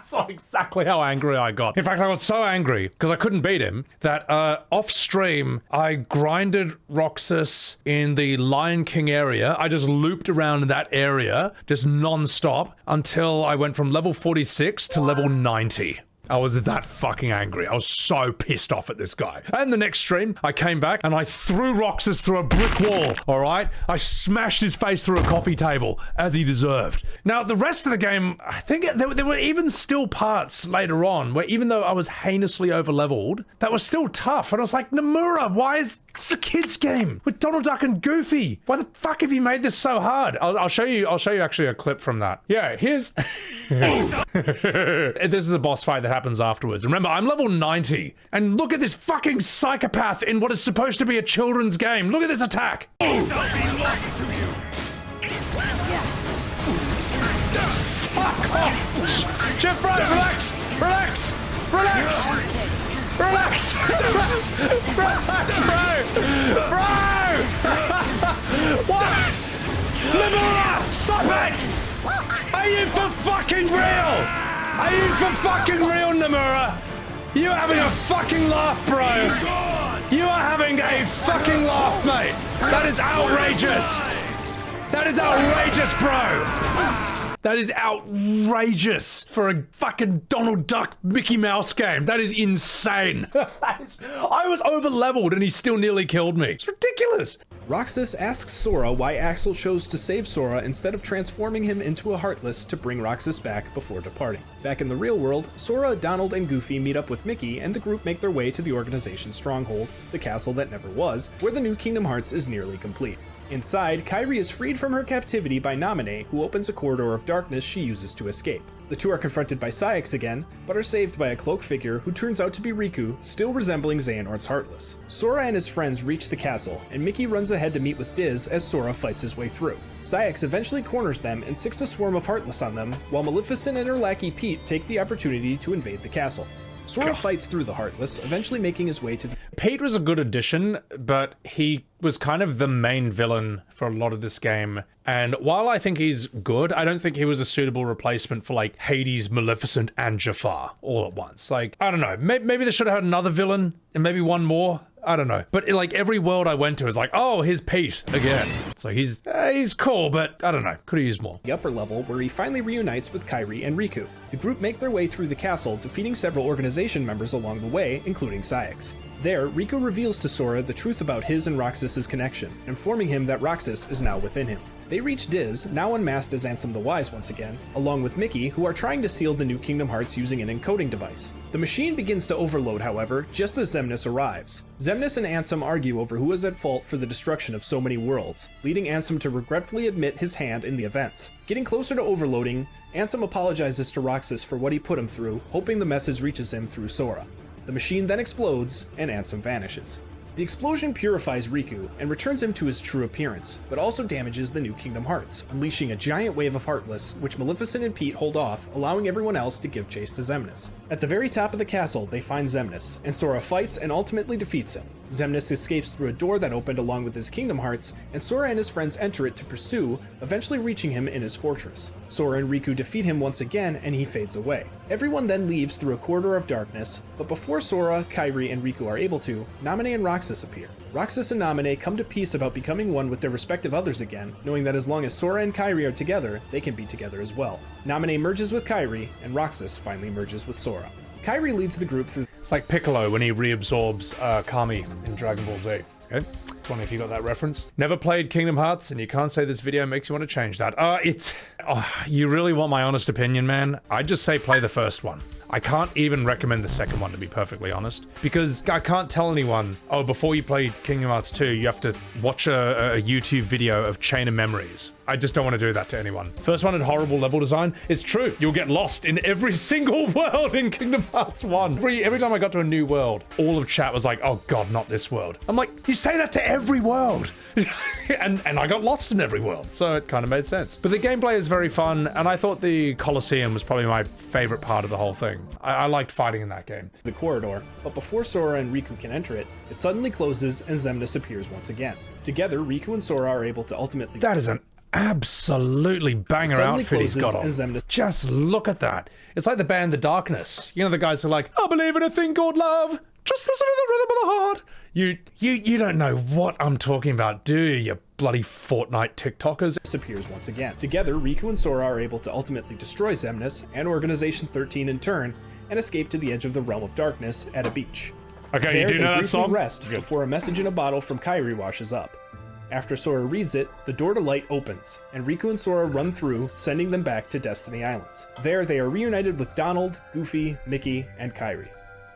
Saw exactly how angry I got. In fact, I got so angry, because I couldn't beat him, that off stream, I grinded Roxas in the Lion King area. I just looped around in that area, just non-stop, until I went from level 46 to level 90. I was that fucking angry. I was so pissed off at this guy. And the next stream, I came back and I threw Roxas through a brick wall, all right? I smashed his face through a coffee table, as he deserved. Now, the rest of the game, I think there were even still parts later on where even though I was heinously overleveled, that was still tough. And I was like, Nomura, why is this a kid's game with Donald Duck and Goofy? Why the fuck have you made this so hard? I'll show you actually a clip from that. Yeah, here's... This is a boss fight that happens afterwards. And remember, I'm level 90. And look at this fucking psychopath in what is supposed to be a children's game. Look at this attack. Fuck off. Jeff, bro, relax. Relax. Relax. Relax. Relax, bro. What? Nomura, stop it. Are you for fucking real? Are you for fucking real, Nomura? You're having a fucking laugh, bro. You are having a fucking laugh, mate. That is outrageous. That is outrageous, bro. That is outrageous for a fucking Donald Duck Mickey Mouse game. That is insane. I was over-leveled and he still nearly killed me. It's ridiculous. Roxas asks Sora why Axel chose to save Sora instead of transforming him into a Heartless to bring Roxas back before departing. Back in the real world, Sora, Donald, and Goofy meet up with Mickey and the group make their way to the organization's stronghold, the castle that never was, where the new Kingdom Hearts is nearly complete. Inside, Kairi is freed from her captivity by Naminé, who opens a corridor of darkness she uses to escape. The two are confronted by Saïx again, but are saved by a cloaked figure who turns out to be Riku, still resembling Xehanort's Heartless. Sora and his friends reach the castle, and Mickey runs ahead to meet with Diz as Sora fights his way through. Saïx eventually corners them and sicks a swarm of Heartless on them, while Maleficent and her lackey Pete take the opportunity to invade the castle. Sora fights through the Heartless, eventually making his way to the... Pete was a good addition, but he was kind of the main villain for a lot of this game. And while I think he's good, I don't think he was a suitable replacement for like Hades, Maleficent, and Jafar all at once. Like, I don't know, maybe they should have had another villain and maybe one more. I don't know. But like every world I went to is like, oh, here's Pete again. So he's cool, but I don't know. Could have used more. The upper level, where he finally reunites with Kairi and Riku. The group make their way through the castle, defeating several organization members along the way, including Saïx. There, Riku reveals to Sora the truth about his and Roxas' connection, informing him that Roxas is now within him. They reach Diz, now unmasked as Ansem the Wise once again, along with Mickey, who are trying to seal the new Kingdom Hearts using an encoding device. The machine begins to overload, however, just as Xemnas arrives. Xemnas and Ansem argue over who is at fault for the destruction of so many worlds, leading Ansem to regretfully admit his hand in the events. Getting closer to overloading, Ansem apologizes to Roxas for what he put him through, hoping the message reaches him through Sora. The machine then explodes, and Ansem vanishes. The explosion purifies Riku and returns him to his true appearance, but also damages the new Kingdom Hearts, unleashing a giant wave of Heartless, which Maleficent and Pete hold off, allowing everyone else to give chase to Xemnas. At the very top of the castle, they find Xemnas, and Sora fights and ultimately defeats him. Xemnas escapes through a door that opened along with his Kingdom Hearts, and Sora and his friends enter it to pursue, eventually reaching him in his fortress. Sora and Riku defeat him once again, and he fades away. Everyone then leaves through a corridor of darkness, but before Sora, Kairi, and Riku are able to, Naminé and Roxas appear. Roxas and Naminé come to peace about becoming one with their respective others again, knowing that as long as Sora and Kairi are together, they can be together as well. Naminé merges with Kairi, and Roxas finally merges with Sora. Kairi leads the group through... It's like Piccolo when he reabsorbs Kami in Dragon Ball Z. Okay? Just wondering if you got that reference. Never played Kingdom Hearts, and you can't say this video makes you want to change that. You really want my honest opinion, man? I'd just say play the first one. I can't even recommend the second one, to be perfectly honest, because I can't tell anyone, oh, before you play Kingdom Hearts 2, you have to watch a YouTube video of Chain of Memories. I just don't want to do that to anyone. First one had horrible level design. It's true. You'll get lost in every single world in Kingdom Hearts 1. Every time I got to a new world, all of chat was like, oh god, not this world. I'm like, you say that to every world. and I got lost in every world, so it kind of made sense. But the gameplay is very fun, and I thought the Colosseum was probably my favorite part of the whole thing. I liked fighting in that game. The corridor, but before Sora and Riku can enter it, it suddenly closes and Xemnas appears once again. Together, Riku and Sora are able to ultimately— That is an absolutely banger outfit he's got on. Just look at that. It's like the band The Darkness. You know, the guys who are like, I believe in a thing called love. Just listen to the rhythm of the heart. You don't know what I'm talking about, do you bloody Fortnite TikTokers? Appears once again. Together, Riku and Sora are able to ultimately destroy Xemnas and Organization 13 in turn, and escape to the edge of the Realm of Darkness at a beach. Okay, there, you do know that song? They rest before a message in a bottle from Kairi washes up. After Sora reads it, the door to light opens, and Riku and Sora run through, sending them back to Destiny Islands. There, they are reunited with Donald, Goofy, Mickey, and Kairi.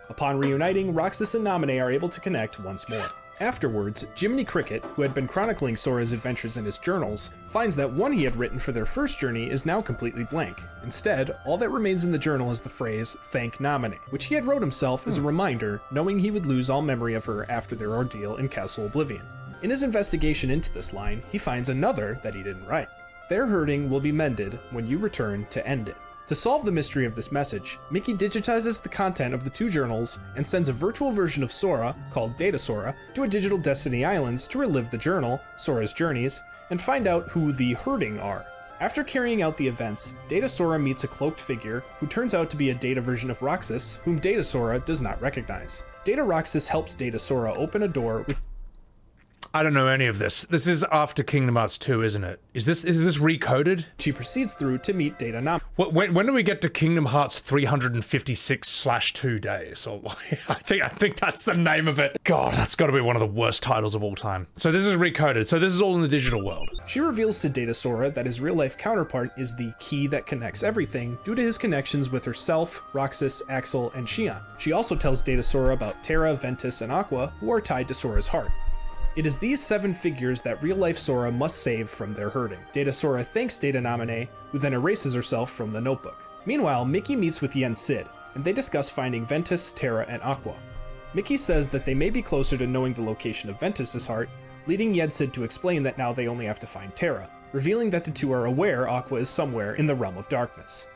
Upon reuniting, Roxas and Naminé are able to connect once more. Afterwards, Jiminy Cricket, who had been chronicling Sora's adventures in his journals, finds that one he had written for their first journey is now completely blank. Instead, all that remains in the journal is the phrase, "Thank Naminé," which he had wrote himself as a reminder, knowing he would lose all memory of her after their ordeal in Castle Oblivion. In his investigation into this line, he finds another that he didn't write. Their hurting will be mended when you return to end it. To solve the mystery of this message, Mickey digitizes the content of the two journals and sends a virtual version of Sora, called Data Sora, to a digital Destiny Islands to relive the journal, Sora's journeys, and find out who the hurting are. After carrying out the events, Data Sora meets a cloaked figure who turns out to be a Data version of Roxas, whom Data Sora does not recognize. Data Roxas helps Data Sora open a door with— I don't know any of this. This is after Kingdom Hearts 2, isn't it? Is this recoded? She proceeds through to meet Data Naminé. When do we get to Kingdom Hearts 356/2 days? Or I think that's the name of it. God, that's got to be one of the worst titles of all time. So this is recoded. So this is all in the digital world. She reveals to Data Sora that his real-life counterpart is the key that connects everything due to his connections with herself, Roxas, Axel, and Xion. She also tells Data Sora about Terra, Ventus, and Aqua, who are tied to Sora's heart. It is these 7 figures that real-life Sora must save from their hurting. Data Sora thanks Data Naminé, who then erases herself from the notebook. Meanwhile, Mickey meets with Yen Sid, and they discuss finding Ventus, Terra, and Aqua. Mickey says that they may be closer to knowing the location of Ventus's heart, leading Yen Sid to explain that now they only have to find Terra, revealing that the two are aware Aqua is somewhere in the Realm of Darkness.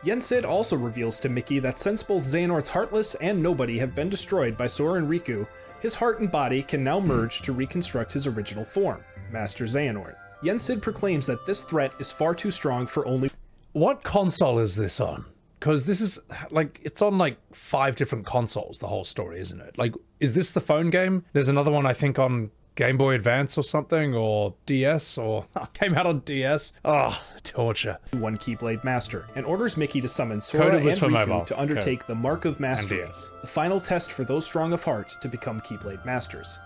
Yen Sid also reveals to Mickey that since both Xehanort's Heartless and Nobody have been destroyed by Sora and Riku, his heart and body can now merge to reconstruct his original form, Master Xehanort. Yen Sid proclaims that this threat is far too strong for only— What console is this on? Because this is, like, it's on, like, 5 different consoles, the whole story, isn't it? Like, is this the phone game? There's another one, I think, on Game Boy Advance or something, or DS, or came out on DS. Oh, torture. One Keyblade Master, and orders Mickey to summon Sora and Riku mobile. to undertake the Mark of Mastery, DS. the final test for those strong of heart to become Keyblade Masters.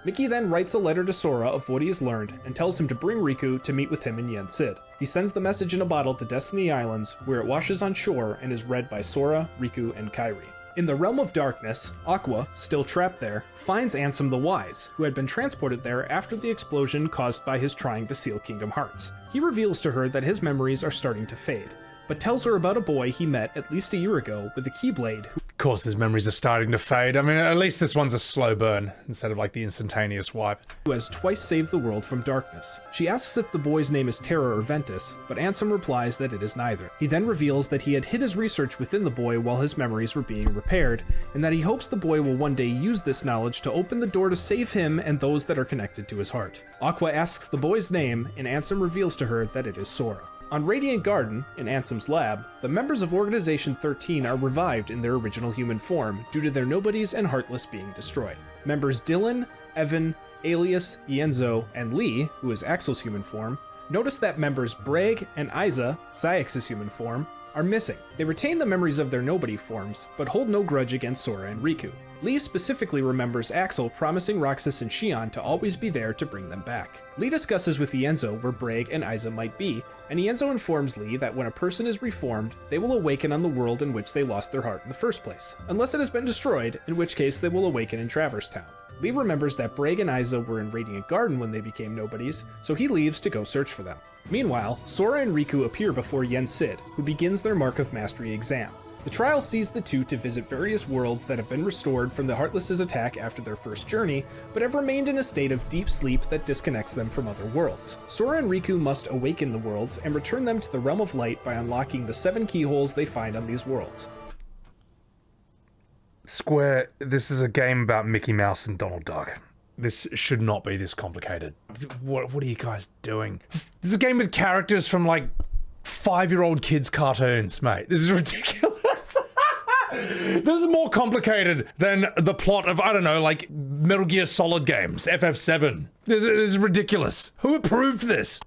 Mickey then writes a letter to Sora of what he has learned and tells him to bring Riku to meet with him and Yen Sid. He sends the message in a bottle to Destiny Islands, where it washes on shore and is read by Sora, Riku, and Kairi. In the Realm of Darkness, Aqua, still trapped there, finds Ansem the Wise, who had been transported there after the explosion caused by his trying to seal Kingdom Hearts. He reveals to her that his memories are starting to fade, but tells her about a boy he met at least a year ago with a Keyblade who— Of course, his memories are starting to fade. I mean, at least this one's a slow burn, instead of like the instantaneous wipe. who has twice saved the world from darkness. She asks if the boy's name is Terra or Ventus, but Ansem replies that it is neither. He then reveals that he had hid his research within the boy while his memories were being repaired, and that he hopes the boy will one day use this knowledge to open the door to save him and those that are connected to his heart. Aqua asks the boy's name, and Ansem reveals to her that it is Sora. On Radiant Garden, in Ansem's lab, the members of Organization 13 are revived in their original human form due to their nobodies and heartless being destroyed. Members Dylan, Evan, Alias, Ienzo, and Lee, who is Axel's human form, notice that members Bragg and Isa, Sayex's human form, are missing. They retain the memories of their nobody forms, but hold no grudge against Sora and Riku. Lee specifically remembers Axel promising Roxas and Xion to always be there to bring them back. Lee discusses with Ienzo where Braig and Isa might be, and Ienzo informs Lee that when a person is reformed, they will awaken on the world in which they lost their heart in the first place, unless it has been destroyed, in which case they will awaken in Traverse Town. Lee remembers that Braig and Isa were in Radiant Garden when they became nobodies, so he leaves to go search for them. Meanwhile, Sora and Riku appear before Yen Sid, who begins their Mark of Mastery exam. The trial sees the two to visit various worlds that have been restored from the Heartless's attack after their first journey, but have remained in a state of deep sleep that disconnects them from other worlds. Sora and Riku must awaken the worlds and return them to the Realm of Light by unlocking the 7 keyholes they find on these worlds. Square, this is a game about Mickey Mouse and Donald Duck. This should not be this complicated. What are you guys doing? This is a game with characters from like 5-year-old kids' cartoons, mate. This is ridiculous. This is more complicated than the plot of, I don't know, like Metal Gear Solid games, FF7. This is ridiculous. Who approved this?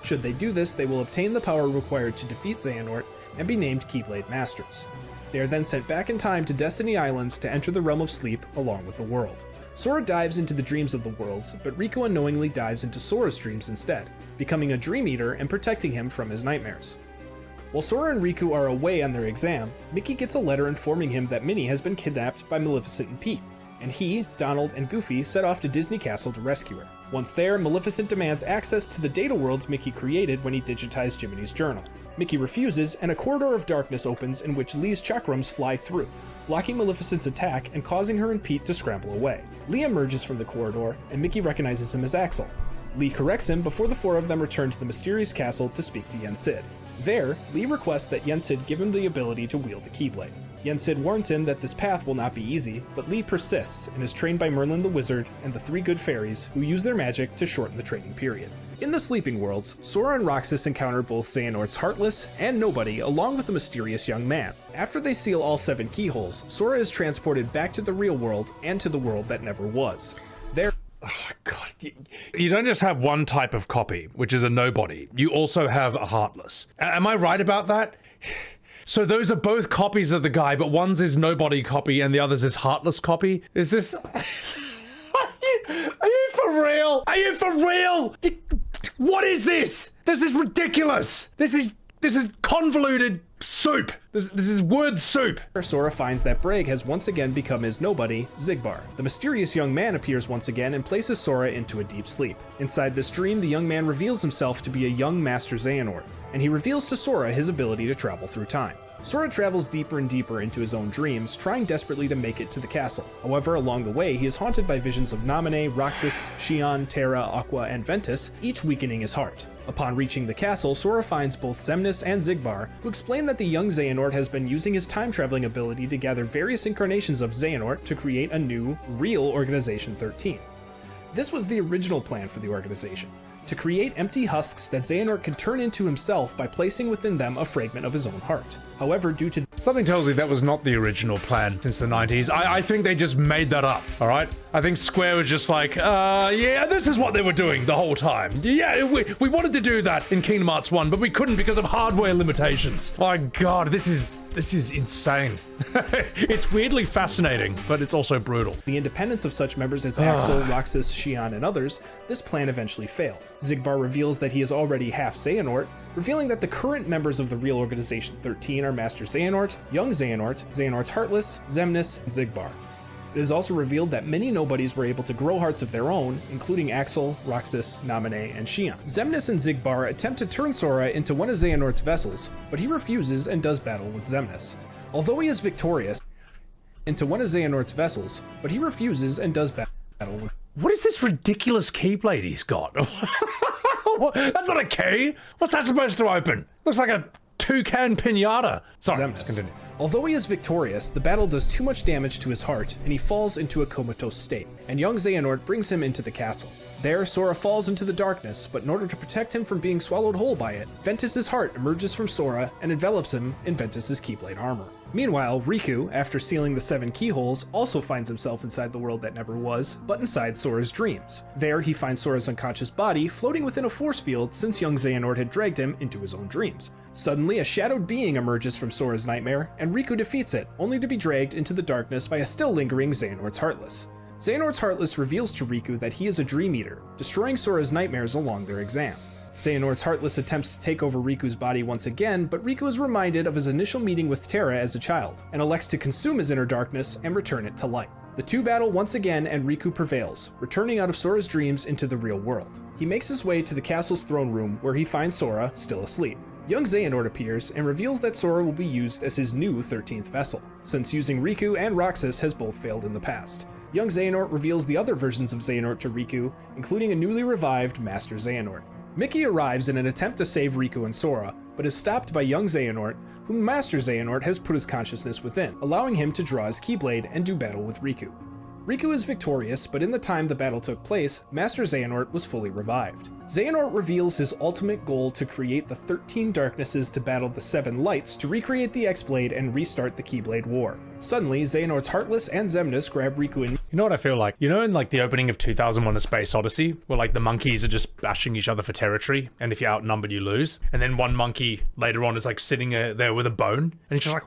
Should they do this, they will obtain the power required to defeat Xehanort and be named Keyblade Masters. They are then sent back in time to Destiny Islands to enter the Realm of Sleep along with the world. Sora dives into the dreams of the worlds, but Riku unknowingly dives into Sora's dreams instead, becoming a Dream Eater and protecting him from his nightmares. While Sora and Riku are away on their exam, Mickey gets a letter informing him that Minnie has been kidnapped by Maleficent and Pete, and he, Donald, and Goofy set off to Disney Castle to rescue her. Once there, Maleficent demands access to the data worlds Mickey created when he digitized Jiminy's journal. Mickey refuses, and a corridor of darkness opens in which Lee's chakrams fly through, blocking Maleficent's attack and causing her and Pete to scramble away. Lee emerges from the corridor, and Mickey recognizes him as Axel. Lee corrects him before the four of them return to the mysterious castle to speak to Yen Sid. There, Lee requests that Yen Sid give him the ability to wield a Keyblade. Yen Sid warns him that this path will not be easy, but Lee persists and is trained by Merlin the Wizard and the 3 good fairies, who use their magic to shorten the training period. In the Sleeping Worlds, Sora and Roxas encounter both Xehanort's Heartless and Nobody, along with a mysterious young man. After they seal all 7 keyholes, Sora is transported back to the real world and to the world that never was. There. Oh my god. You don't just have one type of copy, which is a Nobody. You also have a Heartless. Am I right about that? So those are both copies of the guy, but one's his Nobody copy and the other's his Heartless copy? Is this... Are you for real? Are you for real? What is this? This is ridiculous. This is convoluted soup. This is word soup. Sora finds that Braig has once again become his nobody, Xigbar. The mysterious young man appears once again and places Sora into a deep sleep. Inside this dream, the young man reveals himself to be a young Master Xehanort, and he reveals to Sora his ability to travel through time. Sora travels deeper and deeper into his own dreams, trying desperately to make it to the castle. However, along the way, he is haunted by visions of Naminé, Roxas, Xion, Terra, Aqua, and Ventus, each weakening his heart. Upon reaching the castle, Sora finds both Xemnas and Xigbar, who explain that the young Xehanort has been using his time-traveling ability to gather various incarnations of Xehanort to create a new, real Organization 13. This was the original plan for the organization, to create empty husks that Xehanort could turn into himself by placing within them a fragment of his own heart. However, due to... Something tells me that was not the original plan since the 90s. I think they just made that up, all right? I think Square was just like, yeah, this is what they were doing the whole time. Yeah, we wanted to do that in Kingdom Hearts 1, but we couldn't because of hardware limitations. My god, this is insane. It's weirdly fascinating, but it's also brutal. The independence of such members as Axel, Roxas, Xion, and others, this plan eventually failed. Xigbar reveals that he is already half Xehanort, revealing that the current members of the real Organization 13 are Master Xehanort, Young Xehanort, Xehanort's Heartless, Xemnas, and Xigbar. It is also revealed that many nobodies were able to grow hearts of their own, including Axel, Roxas, Naminé, and Xion. Xemnas and Xigbar attempt to turn Sora into one of Xehanort's vessels, but he refuses and does battle with Xemnas. Although he is victorious into one of Xehanort's vessels, but he refuses and does battle with... What is this ridiculous keyblade he's got? That's not a key. What's that supposed to open? Looks like a toucan pinata. Sorry, Xemnas. Continue. Although he is victorious, the battle does too much damage to his heart, and he falls into a comatose state, and young Xehanort brings him into the castle. There, Sora falls into the darkness, but in order to protect him from being swallowed whole by it, Ventus's heart emerges from Sora and envelops him in Ventus's Keyblade armor. Meanwhile, Riku, after sealing the 7 keyholes, also finds himself inside the world that never was, but inside Sora's dreams. There, he finds Sora's unconscious body floating within a force field since young Xehanort had dragged him into his own dreams. Suddenly, a shadowed being emerges from Sora's nightmare, and Riku defeats it, only to be dragged into the darkness by a still lingering Xehanort's Heartless. Xehanort's Heartless reveals to Riku that he is a Dream Eater, destroying Sora's nightmares along their exam. Xehanort's Heartless attempts to take over Riku's body once again, but Riku is reminded of his initial meeting with Terra as a child, and elects to consume his inner darkness and return it to light. The two battle once again, and Riku prevails, returning out of Sora's dreams into the real world. He makes his way to the castle's throne room, where he finds Sora still asleep. Young Xehanort appears and reveals that Sora will be used as his new 13th vessel, since using Riku and Roxas has both failed in the past. Young Xehanort reveals the other versions of Xehanort to Riku, including a newly revived Master Xehanort. Mickey arrives in an attempt to save Riku and Sora, but is stopped by young Xehanort, whom Master Xehanort has put his consciousness within, allowing him to draw his Keyblade and do battle with Riku. Riku is victorious, but in the time the battle took place, Master Xehanort was fully revived. Xehanort reveals his ultimate goal to create the 13 darknesses to battle the 7 lights to recreate the X-Blade and restart the Keyblade War. Suddenly, Xehanort's Heartless and Xemnas grab Riku and... You know what I feel like? You know in like the opening of 2001: A Space Odyssey, where like the monkeys are just bashing each other for territory, and if you're outnumbered you lose, and then one monkey later on is like sitting there with a bone, and he's just like...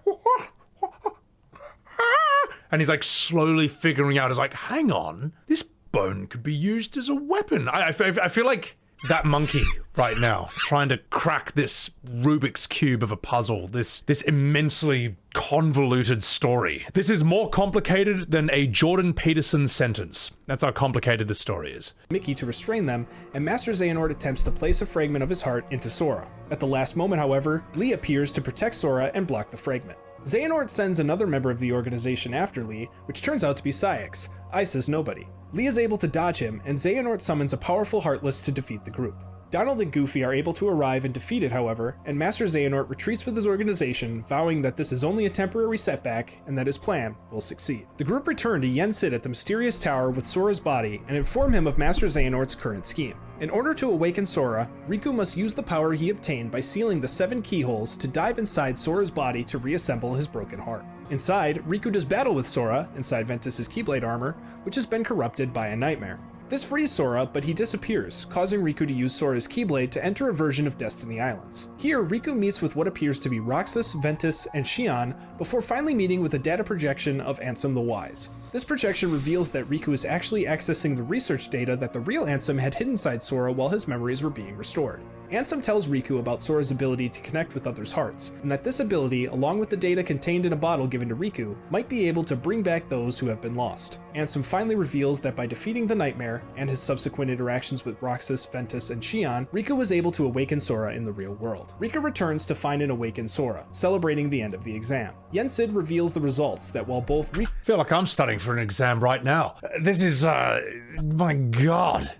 And he's like slowly figuring out, is like, hang on, this bone could be used as a weapon. I feel like that monkey right now, trying to crack this Rubik's Cube of a puzzle, this immensely convoluted story. This is more complicated than a Jordan Peterson sentence. That's how complicated this story is. Mickey to restrain them, and Master Xehanort attempts to place a fragment of his heart into Sora. At the last moment, however, Lee appears to protect Sora and block the fragment. Xehanort sends another member of the organization after Lee, which turns out to be Saix, Isa's nobody. Lee is able to dodge him, and Xehanort summons a powerful Heartless to defeat the group. Donald and Goofy are able to arrive and defeat it, however, and Master Xehanort retreats with his organization, vowing that this is only a temporary setback and that his plan will succeed. The group return to Yen Sid at the mysterious tower with Sora's body and inform him of Master Xehanort's current scheme. In order to awaken Sora, Riku must use the power he obtained by sealing the 7 keyholes to dive inside Sora's body to reassemble his broken heart. Inside, Riku does battle with Sora, inside Ventus's Keyblade armor, which has been corrupted by a nightmare. This frees Sora, but he disappears, causing Riku to use Sora's Keyblade to enter a version of Destiny Islands. Here, Riku meets with what appears to be Roxas, Ventus, and Xion, before finally meeting with a data projection of Ansem the Wise. This projection reveals that Riku is actually accessing the research data that the real Ansem had hidden inside Sora while his memories were being restored. Ansem tells Riku about Sora's ability to connect with others' hearts, and that this ability, along with the data contained in a bottle given to Riku, might be able to bring back those who have been lost. Ansem finally reveals that by defeating the nightmare, and his subsequent interactions with Roxas, Ventus, and Xion, Riku was able to awaken Sora in the real world. Riku returns to find and awaken Sora, celebrating the end of the exam. Yen Sid reveals the results that while both Riku... I feel like I'm studying for an exam right now. This is, my god.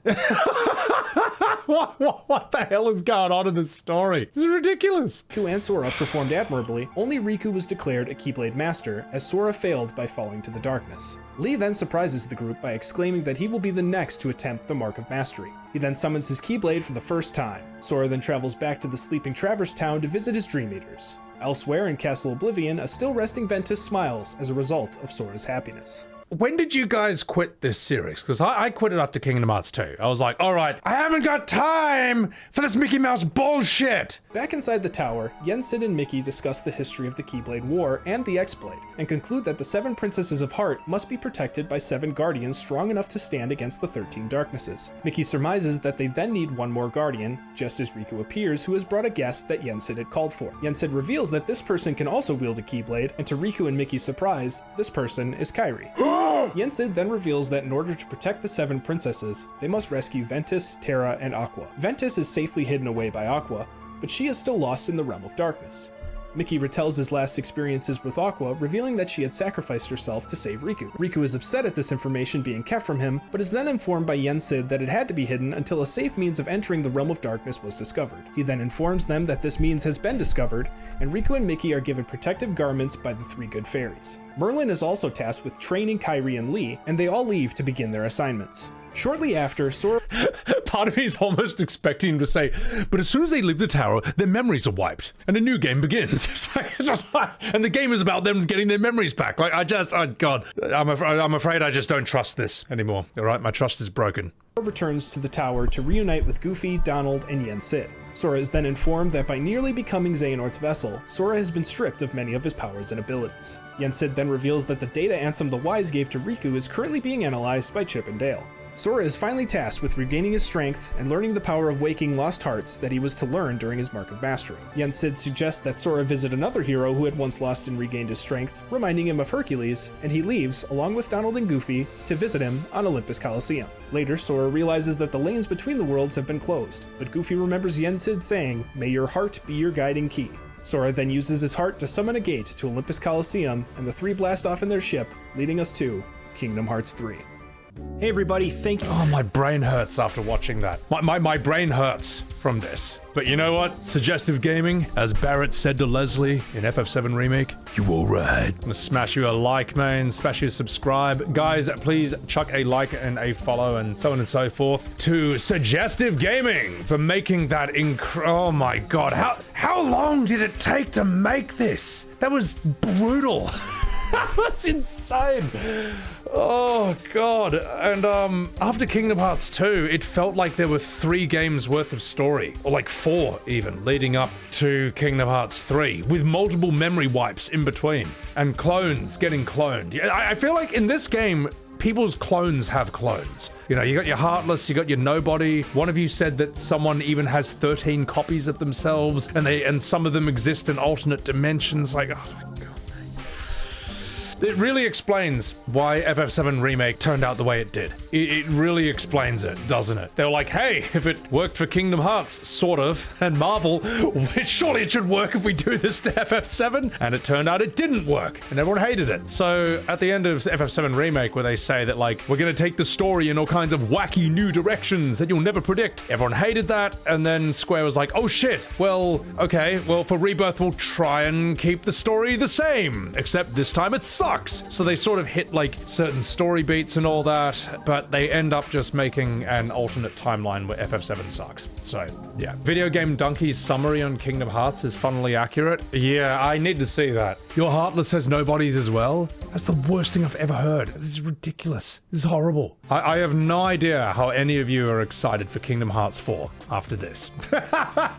What the hell is going on in this story? This is ridiculous. Riku and Sora performed admirably, only Riku was declared a Keyblade Master, as Sora failed by falling to the darkness. Lee then surprises the group by exclaiming that he will be the next to attempt the Mark of Mastery. He then summons his Keyblade for the first time. Sora then travels back to the sleeping Traverse Town to visit his Dream Eaters. Elsewhere in Castle Oblivion, a still resting Ventus smiles as a result of Sora's happiness. When did you guys quit this series? Because I quit it after Kingdom Hearts 2. I was like, all right, I haven't got time for this Mickey Mouse bullshit. Back inside the tower, Yen Sid and Mickey discuss the history of the Keyblade War and the X-Blade, and conclude that the 7 Princesses of Heart must be protected by 7 Guardians strong enough to stand against the 13 Darknesses. Mickey surmises that they then need one more Guardian, just as Riku appears, who has brought a guest that Yen Sid had called for. Yen Sid reveals that this person can also wield a Keyblade, and to Riku and Mickey's surprise, this person is Kairi. Yen Sid then reveals that in order to protect the 7 princesses, they must rescue Ventus, Terra, and Aqua. Ventus is safely hidden away by Aqua, but she is still lost in the realm of darkness. Mickey retells his last experiences with Aqua, revealing that she had sacrificed herself to save Riku. Riku is upset at this information being kept from him, but is then informed by Yen Sid that it had to be hidden until a safe means of entering the realm of darkness was discovered. He then informs them that this means has been discovered, and Riku and Mickey are given protective garments by the 3 good fairies. Merlin is also tasked with training Kairi and Lee, and they all leave to begin their assignments. Shortly after, Sora... Part of me is almost expecting him to say, but as soon as they leave the tower, their memories are wiped, and a new game begins. It's just like, and the game is about them getting their memories back. Like, oh God, I'm afraid I just don't trust this anymore. All right, my trust is broken. returns to the tower to reunite with Goofy, Donald, and Yen Sid. Sora is then informed that by nearly becoming Xehanort's vessel, Sora has been stripped of many of his powers and abilities. Yen Sid then reveals that the data Ansem the Wise gave to Riku is currently being analyzed by Chip and Dale. Sora is finally tasked with regaining his strength and learning the power of waking lost hearts that he was to learn during his Mark of Mastery. Yen Sid suggests that Sora visit another hero who had once lost and regained his strength, reminding him of Hercules, and he leaves, along with Donald and Goofy, to visit him on Olympus Coliseum. Later, Sora realizes that the lanes between the worlds have been closed, but Goofy remembers Yen Sid saying, "May your heart be your guiding key." Sora then uses his heart to summon a gate to Olympus Coliseum, and the three blast off in their ship, leading us to Kingdom Hearts 3. Hey everybody, thank you. Oh, my brain hurts after watching that. My brain hurts from this. But you know what? Suggestive Gaming, as Barrett said to Leslie in FF7 Remake, you alright. I'm gonna smash you a like, man, smash you a subscribe. Guys, please chuck a like and a follow and so on and so forth to Suggestive Gaming for making that oh my god, how long did it take to make this? That was brutal. That's insane. Oh god. And after Kingdom Hearts 2, it felt like there were 3 games worth of story, or like 4 even, leading up to Kingdom Hearts 3, with multiple memory wipes in between and clones getting cloned. I feel like in this game, people's clones have clones. You know, you got your Heartless, you got your Nobody. One of you said that someone even has 13 copies of themselves, and some of them exist in alternate dimensions. Like, oh my god. It really explains why FF7 Remake turned out the way it did. It really explains it, doesn't it? They were like, hey, if it worked for Kingdom Hearts, sort of, and Marvel, surely it should work if we do this to FF7. And it turned out it didn't work, and everyone hated it. So at the end of FF7 Remake, where they say that, like, we're gonna take the story in all kinds of wacky new directions that you'll never predict, everyone hated that, and then Square was like, oh shit, well, okay, well, for Rebirth, we'll try and keep the story the same, except this time it sucks. So they sort of hit like certain story beats and all that, but they end up just making an alternate timeline where FF7 sucks. So yeah. Video Game Donkey's summary on Kingdom Hearts is funnily accurate. Yeah, I need to see that. Your Heartless has nobodies as well? That's the worst thing I've ever heard. This is ridiculous. This is horrible. I have no idea how any of you are excited for Kingdom Hearts 4 after this.